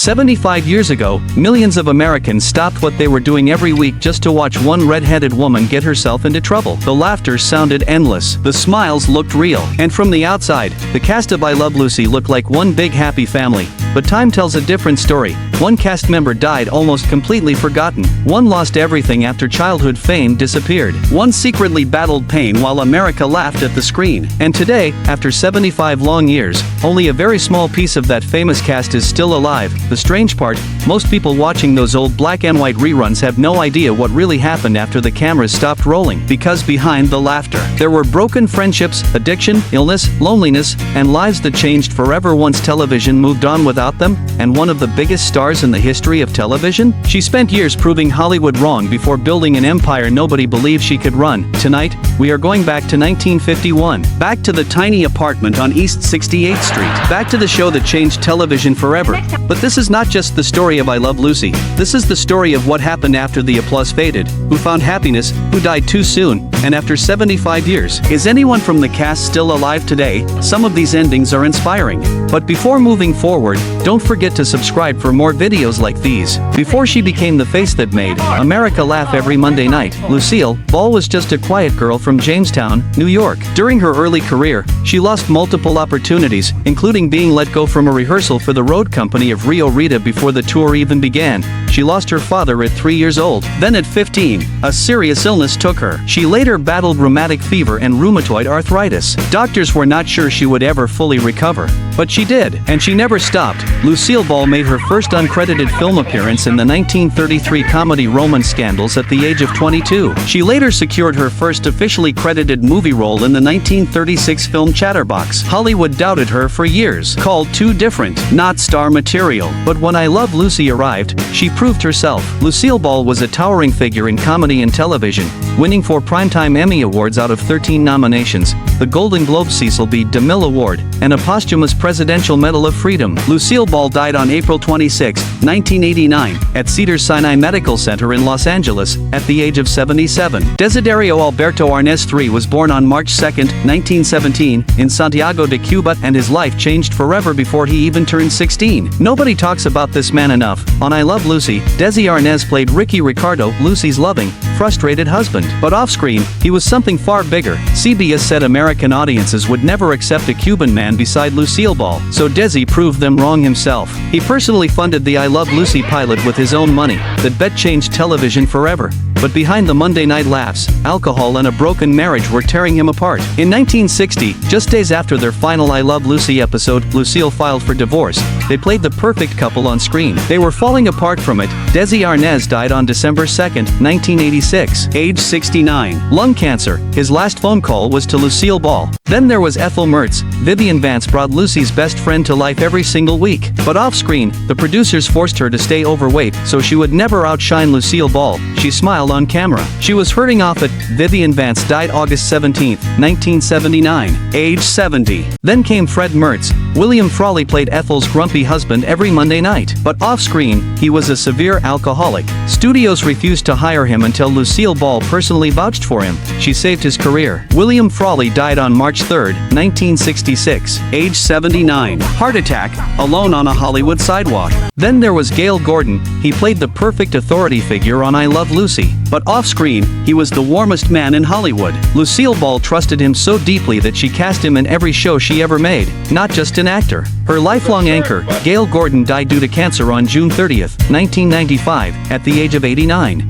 75 years ago, millions of Americans stopped what they were doing every week just to watch one red-headed woman get herself into trouble. The laughter sounded endless. The smiles looked real. And from the outside, the cast of I Love Lucy looked like one big happy family. But time tells a different story. One cast member died almost completely forgotten. One lost everything after childhood fame disappeared. One secretly battled pain while America laughed at the screen. And today, after 75 long years, only a very small piece of that famous cast is still alive. The strange part, most people watching those old black and white reruns have no idea what really happened after the cameras stopped rolling. Because behind the laughter, there were broken friendships, addiction, illness, loneliness, and lives that changed forever once television moved on without them. And one of the biggest stars in the history of television? She spent years proving Hollywood wrong before building an empire nobody believed she could run. Tonight, we are going back to 1951. Back to the tiny apartment on East 68th Street. Back to the show that changed television forever. But this is not just the story of I Love Lucy. This is the story of what happened after the applause faded, who found happiness, who died too soon, and after 75 years. Is anyone from the cast still alive today? Some of these endings are inspiring. But before moving forward, don't forget to subscribe for more videos like these. Before she became the face that made America laugh every Monday night, Lucille Ball was just a quiet girl from Jamestown, New York. During her early career, she lost multiple opportunities, including being let go from a rehearsal for the road company of Rio Rita before the tour even began. She lost her father at 3 years old. Then at 15, a serious illness took her. She later battled rheumatic fever and rheumatoid arthritis. Doctors were not sure she would ever fully recover. But she did, and she never stopped. Lucille Ball made her first uncredited film appearance in the 1933 comedy Roman Scandals at the age of 22. She later secured her first officially credited movie role in the 1936 film Chatterbox. Hollywood doubted her for years, called too different, not star material. But when I Love Lucy arrived, she proved herself. Lucille Ball was a towering figure in comedy and television, winning 4 Primetime Emmy Awards out of 13 nominations, the Golden Globe Cecil B. DeMille Award, and a posthumous Presidential Medal of Freedom. Lucille Ball died on April 26, 1989, at Cedars-Sinai Medical Center in Los Angeles, at the age of 77. Desiderio Alberto Arnaz III was born on March 2, 1917, in Santiago de Cuba, and his life changed forever before he even turned 16. Nobody talks about this man enough. On I Love Lucy, Desi Arnaz played Ricky Ricardo, Lucy's loving, frustrated husband. But off-screen, he was something far bigger. CBS said American audiences would never accept a Cuban man beside Lucille Ball, so Desi proved them wrong himself. He personally funded the I Love Lucy pilot with his own money. That bet changed television forever. But behind the Monday night laughs, alcohol and a broken marriage were tearing him apart. In 1960, just days after their final I Love Lucy episode, Lucille filed for divorce. They played the perfect couple on screen. They were falling apart from it. Desi Arnaz died on December 2, 1986, age 69. Lung cancer. His last phone call was to Lucille Ball. Then there was Ethel Mertz. Vivian Vance brought Lucy's best friend to life every single week. But off-screen, the producers forced her to stay overweight so she would never outshine Lucille Ball. She smiled on camera. She was hurting off it. Vivian Vance died August 17, 1979, age 70. Then came Fred Mertz. William Frawley played Ethel's grumpy husband every Monday night. But off-screen, he was a severe alcoholic. Studios refused to hire him until Lucille Ball personally vouched for him. She saved his career. William Frawley died on March 3, 1966, age 79. Heart attack, alone on a Hollywood sidewalk. Then there was Gale Gordon. He played the perfect authority figure on I Love Lucy. But off-screen, he was the warmest man in Hollywood. Lucille Ball trusted him so deeply that she cast him in every show she ever made, not just an actor. Her lifelong anchor, Gale Gordon, died due to cancer on June 30, 1995, at the age of 89.